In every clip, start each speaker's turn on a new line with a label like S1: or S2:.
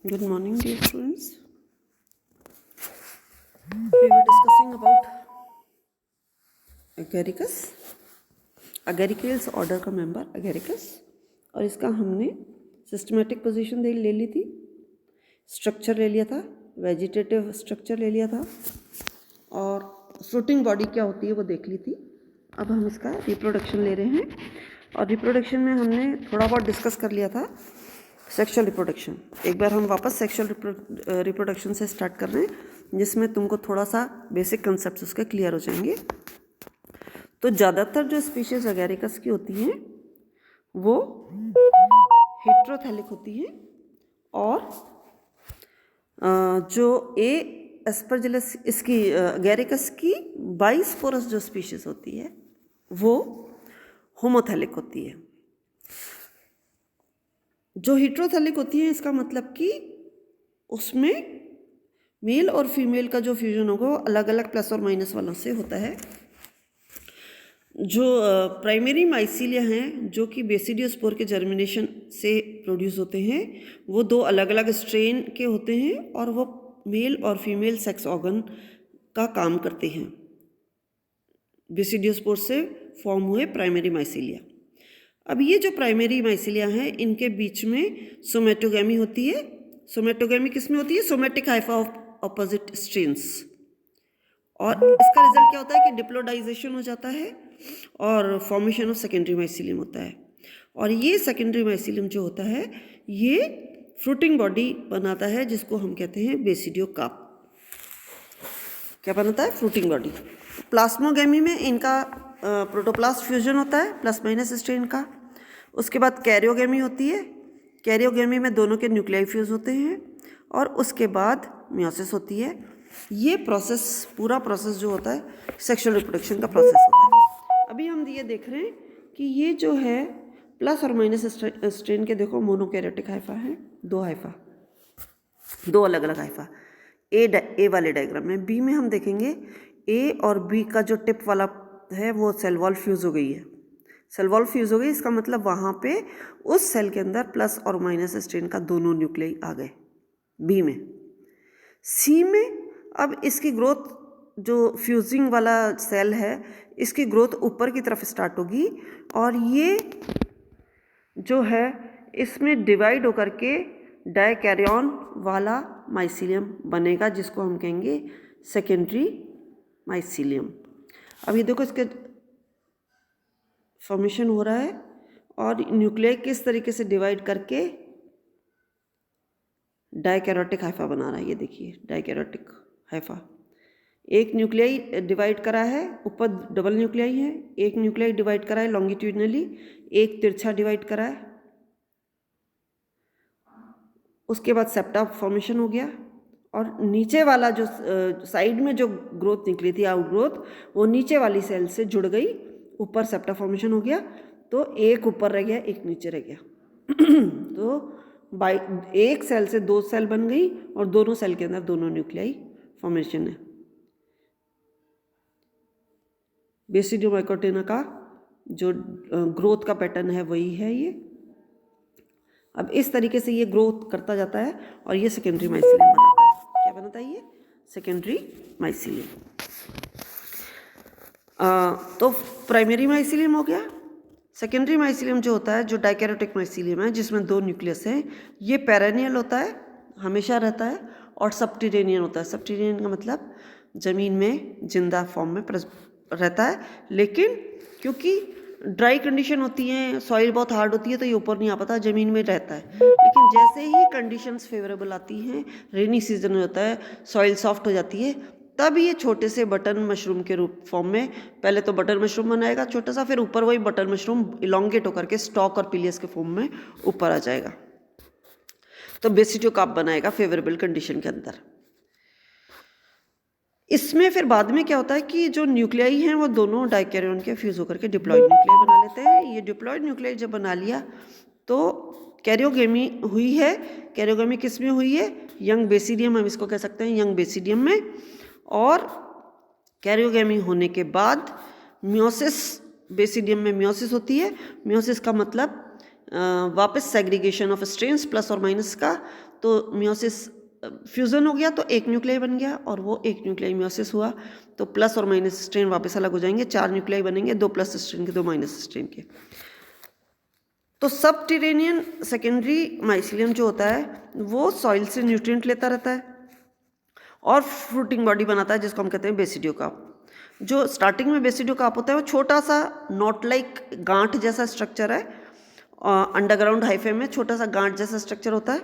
S1: Good morning, dear students. We were discussing about agaricus, agaricales order का member agaricus, और इसका हमने systematic position ले ली थी, स्ट्रक्चर ले लिया था, वेजिटेटिव स्ट्रक्चर ले लिया था, और फ्रूटिंग बॉडी क्या होती है वो देख ली थी. अब हम इसका रिप्रोडक्शन ले रहे हैं, और रिप्रोडक्शन में हमने थोड़ा बहुत डिस्कस कर लिया था सेक्सुअल रिप्रोडक्शन. एक बार हम वापस सेक्सुअल रिप्रोडक्शन से स्टार्ट कर रहे हैं, जिसमें तुमको थोड़ा सा बेसिक कंसेप्ट उसके क्लियर हो जाएंगे. तो ज़्यादातर जो स्पीशीज़ अगैरिकस की होती हैं वो हेट्रोथैलिक होती हैं, और जो एस्परजिलस इसकी अगैरिकस की बाइस्पोरस जो स्पीशीज़ होती है वो होमोथैलिक होती है. जो हेट्रोथैलिक होती है इसका मतलब कि उसमें मेल और फीमेल का जो फ्यूजन होगा वो अलग अलग प्लस और माइनस वालों से होता है. जो प्राइमरी माइसीलिया हैं जो कि बेसिडियोस्पोर के जर्मिनेशन से प्रोड्यूस होते हैं वो दो अलग अलग स्ट्रेन के होते हैं, और वो मेल और फीमेल सेक्स ऑर्गन का काम करते हैं. बेसिडियोस्पोर से फॉर्म हुए प्राइमरी माइसीलिया. अब ये जो प्राइमरी माइसीलिया हैं इनके बीच में सोमेटोगेमी होती है. सोमेटोगेमी किस में होती है? Somatic Haifa of opposite strains. और इसका रिजल्ट क्या होता है कि डिप्लोडाइजेशन हो जाता है और फॉर्मेशन ऑफ सेकेंडरी माइसीलियम होता है. और ये सेकेंडरी माइसीलियम जो होता है ये फ्रूटिंग बॉडी बनाता है, जिसको हम कहते हैं बेसिडियोकार्प. क्या बनाता है? Fruiting body. प्लास्मोगेमी में इनका प्रोटोप्लास्ट फ्यूजन होता है प्लस माइनस स्ट्रेन का. उसके बाद कैरियोगेमी होती है. कैरियोगेमी में दोनों के न्यूक्लियाई फ्यूज होते हैं, और उसके बाद मियोसिस होती है. ये प्रोसेस, पूरा प्रोसेस जो होता है सेक्सुअल रिप्रोडक्शन का प्रोसेस होता है. अभी हम ये देख रहे हैं कि ये जो है प्लस और माइनस स्ट्रेन के, देखो मोनोकैरियोटिक हाइफा है, दो हाइफा, दो अलग अलग हाइफा. ए वाले डायग्राम में. बी में हम देखेंगे ए और बी का जो टिप वाला है वो सेल वॉल फ्यूज़ हो गई है. सेल वॉल फ्यूज़ हो गई, इसका मतलब वहाँ पे उस सेल के अंदर प्लस और माइनस स्ट्रेन का दोनों न्यूक्लियाई आ गए बी में. सी में अब इसकी ग्रोथ, जो फ्यूजिंग वाला सेल है इसकी ग्रोथ ऊपर की तरफ स्टार्ट होगी, और ये जो है इसमें डिवाइड होकर के डाइकैरियन वाला माइसीलियम बनेगा, जिसको हम कहेंगे सेकेंडरी माइसीलियम. अब ये देखो इसके फॉर्मेशन हो रहा है, और न्यूक्लियाई किस तरीके से डिवाइड करके डाइकैरियोटिक हाइफा बना रहा है. ये देखिए डाइकैरियोटिक हाइफा. एक न्यूक्लियाई डिवाइड करा है, ऊपर डबल न्यूक्लियाई है. एक न्यूक्लियाई डिवाइड करा है लॉन्गिट्यूडनली, एक तिरछा डिवाइड करा है. उसके बाद सेप्टा फॉर्मेशन हो गया, और नीचे वाला जो साइड में जो ग्रोथ निकली थी आउट ग्रोथ, वो नीचे वाली सेल से जुड़ गई, ऊपर सेप्टा फॉर्मेशन हो गया. तो एक ऊपर रह गया, एक नीचे रह गया. तो बाई एक सेल से दो सेल बन गई, और दोनों सेल के अंदर दोनों न्यूक्लियाई फॉर्मेशन है. बेसिडियोमाइकोटिना का जो ग्रोथ का पैटर्न है वही है ये. अब इस तरीके से ये ग्रोथ करता जाता है, और ये सेकेंडरी माइसीलियम बनाता है. क्या बनाता है ये? Secondary mycelium. तो प्राइमरी माइसीलियम हो गया. सेकेंडरी माइसीलियम जो होता है, जो डाइकैरियोटिक माइसीलियम है जिसमें दो न्यूक्लियस है, ये पेरेनियल होता है, हमेशा रहता है, और सबटेरेनियन होता है. सबटेरेनियन का मतलब ज़मीन में जिंदा फॉर्म में रहता है, लेकिन क्योंकि ड्राई कंडीशन होती है, सॉइल बहुत हार्ड होती है, तो ये ऊपर नहीं आ पाता, ज़मीन में रहता है. लेकिन जैसे ही कंडीशंस फेवरेबल आती हैं, रेनी सीजन होता है, सॉइल सॉफ्ट हो जाती है, तब ये छोटे से बटन मशरूम के रूप फॉर्म में, पहले तो बटन मशरूम बनाएगा छोटा सा, फिर ऊपर वही बटन मशरूम इलोंगेट होकर के स्टॉक और पिलियस के फॉर्म में ऊपर आ जाएगा. तो बेसिडियोकार्प बनाएगा फेवरेबल कंडीशन के अंदर. इसमें फिर बाद में क्या होता है कि जो न्यूक्लियाई हैं वो दोनों डाइकैरियन के फ्यूज होकर के डिप्लॉयड न्यूक्लियाई बना लेते हैं. ये डिप्लॉयड न्यूक्लियाई जब बना लिया तो कैरियोगेमी हुई है. कैरियोगेमी किस में हुई है? यंग बेसिडियम, हम इसको कह सकते हैं यंग बेसिडियम में. और कैरियोगेमी होने के बाद मियोसिस, बेसिडियम में मियोसिस होती है. मियोसिस का मतलब वापस सेग्रीगेशन ऑफ स्ट्रेन्स प्लस और माइनस का, तो मियोसिस फ्यूज़न हो गया तो एक न्यूक्लियाई बन गया और वो एक न्यूक्लियाई मियोसिस हुआ, तो प्लस और माइनस स्ट्रेन वापस अलग हो जाएंगे, 4 न्यूक्लियाई बनेंगे, 2 प्लस स्ट्रेन के 2 माइनस स्ट्रेन के। तो सबटेरेनियन सेकेंडरी माइसिलियम जो होता है वो सॉइल से न्यूट्रिएंट लेता रहता है और फ्रूटिंग बॉडी बनाता है जिसको हम कहते हैं बेसिडियो काप। जो स्टार्टिंग में बेसिडियो काप होता है वो छोटा सा नॉट लाइक गांठ जैसा स्ट्रक्चर है, अंडरग्राउंड हाइफे में छोटा सा गांठ जैसा स्ट्रक्चर होता है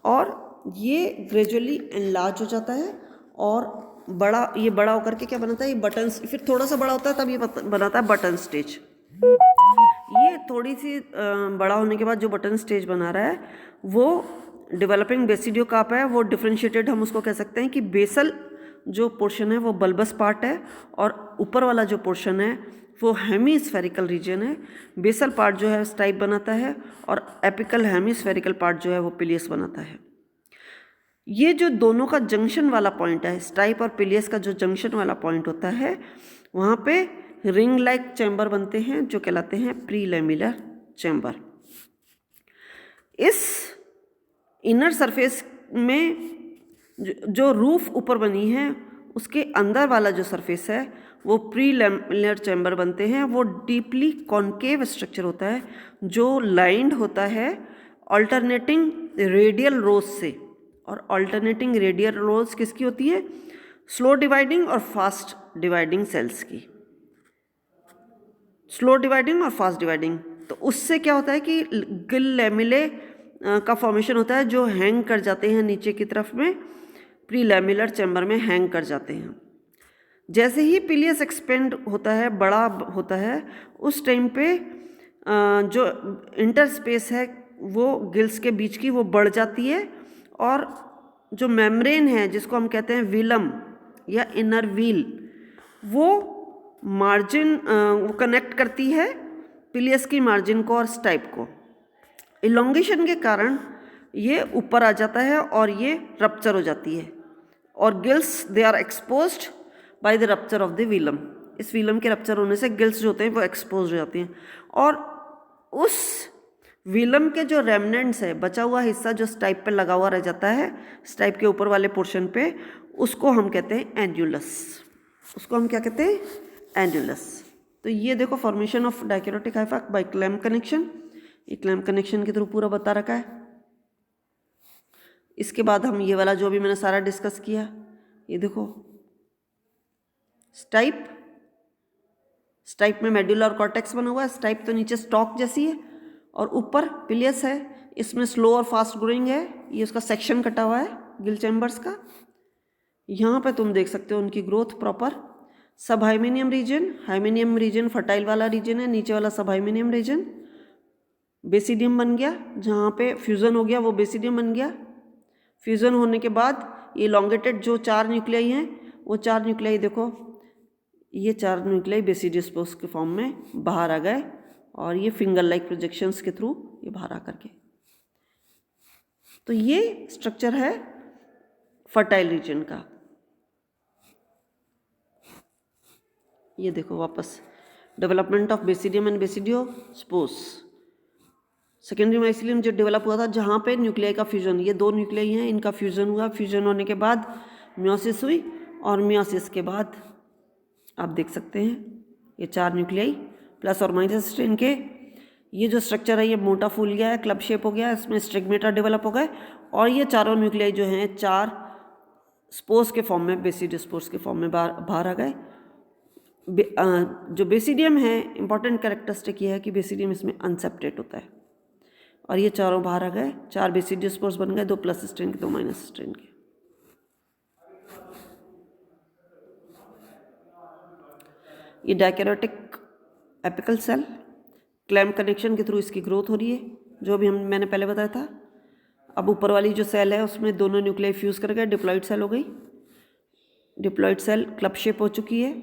S1: और ये ग्रेजुअली एनलार्ज हो जाता है और ये बड़ा होकर के क्या बनाता है, ये बटन्स, फिर थोड़ा सा बड़ा होता है तब ये बनाता है बटन स्टेज। ये थोड़ी सी बड़ा होने के बाद जो बटन स्टेज बना रहा है वो डेवलपिंग बेसिडियो काप है, वो डिफ्रेंशिएटेड हम उसको कह सकते हैं कि बेसल जो पोर्शन है वो बल्बस पार्ट है और ऊपर वाला जो पोर्शन है वो हेमीस्फेरिकल रीजन है। बेसल पार्ट जो है स्टाइप बनाता है और एपिकल हेमीस्फेरिकल पार्ट जो है वो पिलियस बनाता है। ये जो दोनों का जंक्शन वाला पॉइंट है, स्टाइप और पिलियस का जो जंक्शन वाला पॉइंट होता है, वहाँ पे रिंग लाइक चैम्बर बनते हैं जो कहलाते हैं प्रीलेमिलर चैम्बर। इस इनर सरफेस में जो रूफ ऊपर बनी है उसके अंदर वाला जो सरफेस है वो प्रीलेमिलर चैम्बर बनते हैं। वो डीपली कॉन्केव स्ट्रक्चर होता है जो लाइंड होता है अल्टरनेटिंग रेडियल रोज से, और अल्टरनेटिंग रेडियल रोज किसकी होती है, स्लो डिवाइडिंग और फास्ट डिवाइडिंग सेल्स की। स्लो डिवाइडिंग और फास्ट डिवाइडिंग, तो उससे क्या होता है कि गिल लैमिले का फॉर्मेशन होता है जो हैंग कर जाते हैं नीचे की तरफ में, प्रीलेमिलर चैम्बर में हैंग कर जाते हैं। जैसे ही पिलियस एक्सपेंड होता है, बड़ा होता है, उस टाइम पे जो इंटर स्पेस है वो गिल्स के बीच की वो बढ़ जाती है और जो मेम्ब्रेन है जिसको हम कहते हैं विलम या इनर व्हील, वो मार्जिन वो कनेक्ट करती है पिलियस की मार्जिन को और स्टाइप को। इलोंगेशन के कारण ये ऊपर आ जाता है और ये रप्चर हो जाती है और gills they are exposed by the rupture of the velum. इस विलम के रप्चर होने से गिल्स जो होते हैं वो एक्सपोज हो जाती हैं और उस विलम के जो रेमनेंट्स है, बचा हुआ हिस्सा जो स्टाइप पे लगा हुआ रह जाता है, स्टाइप के ऊपर वाले पोर्शन पे, उसको हम कहते हैं एन्ड्यूलस। उसको हम क्या कहते हैं, एन्ड्यूलस। तो ये देखो formation of dikaryotic hypha by clamp connection, ये क्लैम्प कनेक्शन के थ्रू पूरा बता रखा है। इसके बाद हम ये वाला जो भी मैंने सारा डिस्कस किया, ये देखो स्टाइप, स्टाइप में मेडुला और कॉर्टेक्स बना हुआ है। स्टाइप तो नीचे स्टॉक जैसी है और ऊपर पिलियस है, इसमें स्लो और फास्ट ग्रोइंग है। ये उसका सेक्शन कटा हुआ है गिल चैम्बर्स का। यहाँ पे तुम देख सकते हो उनकी ग्रोथ प्रॉपर। सब हाइमेनियम रीजन फर्टाइल वाला रीजन है, नीचे वाला सब हाइमेनियम रीजन बेसिडियम बन गया, जहाँ पे फ्यूज़न हो गया वो बेसिडियम बन गया। फ्यूज़न होने के बाद ये लॉन्गेटेड जो 4 न्यूक्लियाई हैं, वो 4 न्यूक्लियाई देखो, ये 4 न्यूक्लियाई बेसिडियस पोस्ट के फॉर्म में बाहर आ गए और ये फिंगर लाइक प्रोजेक्शंस के थ्रू ये बाहर आ करके। तो ये स्ट्रक्चर है फर्टाइल रीजन का। ये देखो वापस development of basidium and basidiospores. Secondary mycelium जो डेवलप हुआ था जहाँ पे न्यूक्लियाई का फ्यूजन, ये 2 न्यूक्लियाई हैं, इनका फ्यूजन हुआ। फ्यूजन होने के बाद मियोसिस हुई और मियोसिस के बाद आप देख सकते हैं ये 4 न्यूक्लियाई प्लस और माइनस स्ट्रेन के, ये जो स्ट्रक्चर है ये मोटा फूल गया है, क्लब शेप हो गया है, इसमें स्टिग्मेटा डेवलप हो गए और ये चारों न्यूक्लियाई जो हैं 4 स्पोर्स के फॉर्म में, बेसिडियोस्पोर्स के फॉर्म में बाहर आ गए। जो बेसिडियम है, इंपॉर्टेंट कैरेक्टरिस्टिक ये है कि बेसिडियम इसमें अनसेप्टेट होता है और ये चारों बाहर आ गए। 4 बेसिडियोस्पोर्स बन गए, 2 प्लस स्ट्रेन के 2 माइनस स्ट्रेन के। ये डायकैरोटिक एपिकल सेल, क्लैम्प कनेक्शन के थ्रू इसकी ग्रोथ हो रही है, जो भी मैंने पहले बताया था। अब ऊपर वाली जो सेल है उसमें दोनों न्यूक्लियाई फ्यूज़ कर गए, डिप्लॉइड सेल हो गई। डिप्लॉइड सेल क्लब शेप हो चुकी है,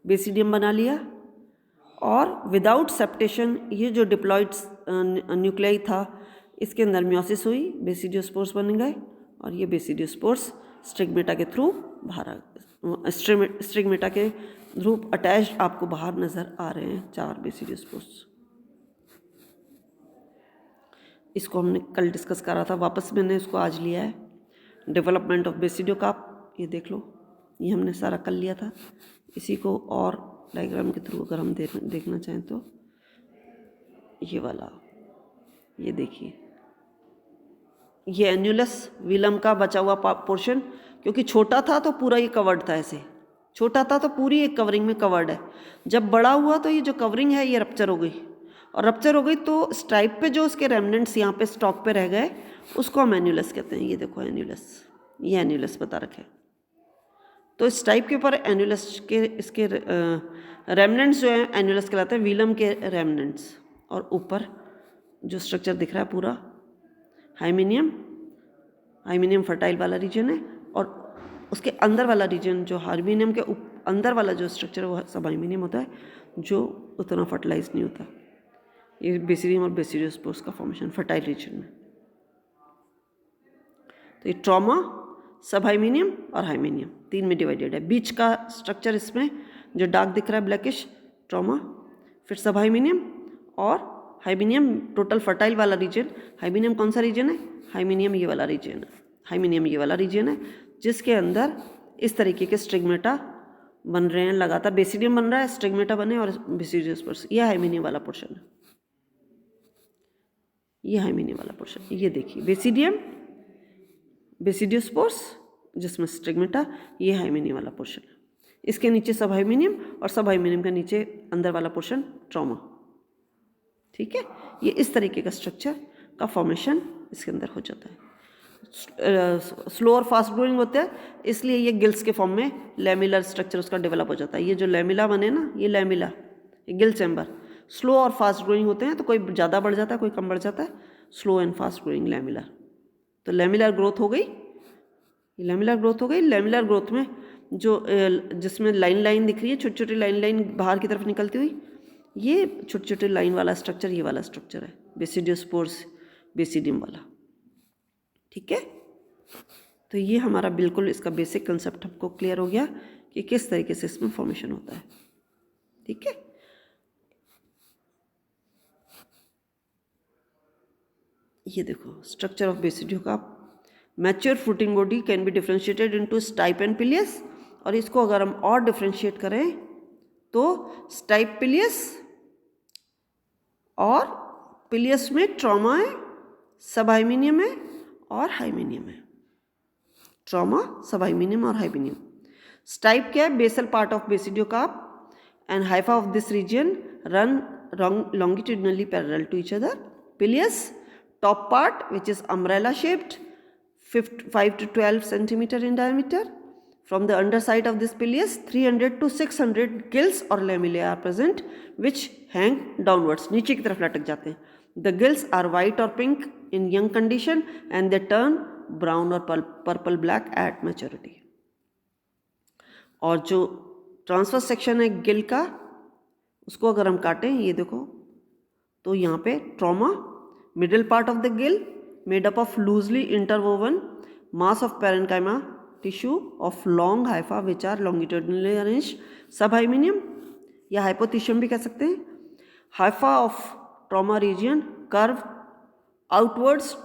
S1: बेसिडियम बना लिया और विदाउट सेप्टेशन ये जो डिप्लॉइड न्यूक्लियाई था इसके अंदर मियोसिस हुई, बेसिडियोस्पोर्स बन गए और ये बेसिडियोस्पोर्स स्टिग्मेटा के थ्रू बाहर आ गए। स्टिग्मेटा के थ्रू अटैच्ड आपको बाहर नज़र आ रहे हैं 4 बेसिडियोस्पोर्स। इसको हमने कल डिस्कस करा था, वापस मैंने इसको आज लिया है। डेवलपमेंट ऑफ बेसिडियोकार्प, ये देख लो, ये हमने सारा कल लिया था। इसी को और डायग्राम के थ्रू अगर हम देखना चाहें तो ये वाला, ये देखिए, ये एन्युलस विलम का बचा हुआ पोर्शन, क्योंकि छोटा था तो पूरा ये कवर्ड था, ऐसे छोटा था तो पूरी एक कवरिंग में कवर्ड है। जब बड़ा हुआ तो ये जो कवरिंग है ये रप्चर हो गई, और रप्चर हो गई तो स्ट्राइप पे जो उसके रेमनेंट्स यहाँ पे स्टॉक पे रह गए उसको हम एन्युलस कहते हैं। ये देखो एन्युलस, ये एन्युलस बता रखे। तो स्ट्राइप के ऊपर एन्युलस के इसके रेमनेंट्स जो है एन्युलस कहलाते हैं, विलम के रेमनेंट्स। और ऊपर जो स्ट्रक्चर दिख रहा है पूरा हाइमेनियम, हाइमेनियम फर्टाइल वाला रीजन है, और उसके अंदर वाला रीजन जो हाइमेनियम के अंदर वाला जो स्ट्रक्चर है वो सब हाइमेनियम होता है, जो उतना फर्टिलाइज नहीं होता। ये बेसिडियम और बेसिडियोस्पोर्स का फॉर्मेशन फर्टाइल रीजन में। तो ये ट्रॉमा, सब हाइमेनियम और हाइमेनियम 3 में डिवाइडेड है। बीच का स्ट्रक्चर इसमें जो डार्क दिख रहा है ब्लैकिश, ट्रॉमा, फिर सब हाइमेनियम और हाइमेनियम, टोटल फर्टाइल वाला रीजन। हाइमेनियम कौन सा रीजन है? हाइमेनियम ये वाला रीजन है। हाइमेनियम ये वाला रीजन है जिसके अंदर इस तरीके के स्टिग्मेटा बन रहे हैं लगातार। बेसिडियम बन रहा है, स्टिग्मेटा बने, और बेसिडियोस्पोर्स, ये हाइमेनियम वाला पोर्शन है। ये हाइमेनियम वाला पोर्शन, ये देखिए बेसिडियम, बेसिडियोस्पोर्स जिसमें स्टिग्मेटा, ये हाइमेनियम वाला पोर्शन है। इसके नीचे सब हाइमेनियम, और सब हाइमेनियम के नीचे अंदर वाला पोर्शन ट्रॉमा। ठीक है, ये इस तरीके का स्ट्रक्चर का फॉर्मेशन इसके अंदर हो जाता है। स्लो और फास्ट ग्रोइंग होते हैं, इसलिए ये गिल्स के फॉर्म में लैमिलर स्ट्रक्चर उसका डेवलप हो जाता है। ये जो लैमिला बने ना, ये लैमिला, ये गिल चैम्बर, स्लो और फास्ट ग्रोइंग होते हैं, तो कोई ज़्यादा बढ़ जाता है, कोई कम बढ़ जाता है। स्लो एंड फास्ट ग्रोइंग लैमिलर, तो लैमिलर ग्रोथ हो गई, लैमिलर ग्रोथ हो गई। लैमिलर ग्रोथ में जो जिसमें लाइन लाइन दिख रही है, छोटी छोटी लाइन लाइन बाहर की तरफ निकलती हुई, ये छोटे छोटे लाइन वाला स्ट्रक्चर, ये वाला स्ट्रक्चर है बेसिडियोस्पोर्स, बेसिडियम वाला। ठीक है, तो ये हमारा बिल्कुल इसका बेसिक कंसेप्ट हमको क्लियर हो गया कि किस तरीके से इसमें फॉर्मेशन होता है। ठीक है, ये देखो structure of basidiocarp. Mature fruiting body can be differentiated into stipe and pileus, और इसको अगर हम और डिफ्रेंशिएट करें तो स्टाइप, पिलियस, और पिलियस में ट्रॉमा है, सब हाइमेनियम है और हाइमेनियम है। ट्रॉमा, सब हाइमेनियम और हाइमेनियम। स्टाइप क्या है? Basal part of basidiocarp, and hypha of this region run longitudinally parallel to each other. Pileus, top part which is umbrella shaped, 5 to 12 centimeter in diameter. From the underside of this pileus, 300 to 600 gills or lamellae are present, which hang downwards. नीचे की तरफ लटक जाते हैं. The gills are white or pink in young condition and they turn brown or purple black at maturity. और जो transverse section है गिल का, उसको अगर हम काटें, ये देखो, तो यहाँ पे trama, middle part of the gill made up of loosely interwoven mass of parenchyma tissue of long hypha which are longitudinally arranged, subhymenium या हाइपोथीशियम भी कह सकते हैं. Hypha of trama region curve outwards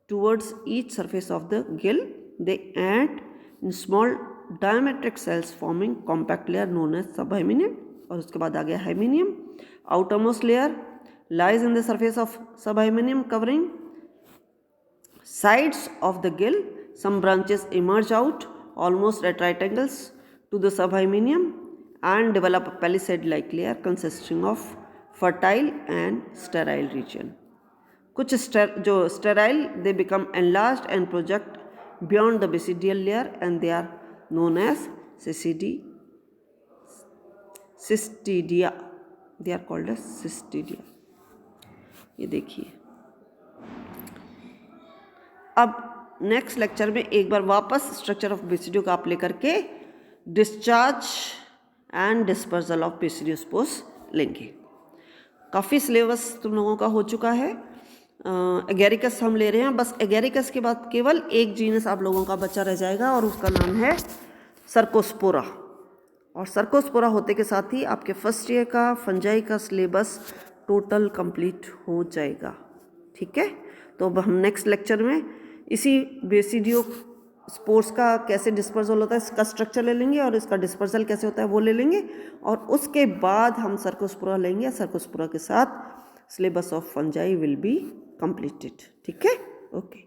S1: towards each surface of the gill. They add in small diametric cells forming compact layer known as subhymeneum. और उसके बाद आ गया hymeneum. Outermost layer lies in the surface of subhymeneum covering sides of the gill. Some branches emerge out almost at right angles to the subhymeneum and develop a palisade-like layer consisting of fertile and sterile region. कुछ जो sterile they become enlarged and project beyond the basidial layer and they are known as cystidia. They are called as cystidia. ये देखिए. अब next lecture में एक बार वापस structure of basidiocarp लेकर के discharge and dispersal of basidiospores लेंगे. काफ़ी सिलेबस तुम लोगों का हो चुका है. एगेरिकस हम ले रहे हैं. बस एगेरिकस के बाद केवल एक जीनस आप लोगों का बचा रह जाएगा और उसका नाम है सर्कोस्पोरा. और सर्कोस्पोरा होते के साथ ही आपके फर्स्ट ईयर का फंजाई का सिलेबस टोटल कंप्लीट हो जाएगा. ठीक है। तो अब हम नेक्स्ट लेक्चर में इसी बेसिडियो स्पोर्स का कैसे डिस्पर्सल होता है इसका स्ट्रक्चर ले लेंगे और इसका डिस्पर्सल कैसे होता है वो ले लेंगे, और उसके बाद हम सर्कोस्पोरा लेंगे। सर्कोस्पोरा के साथ syllabus of fungi will be completed. ठीक है, ओके।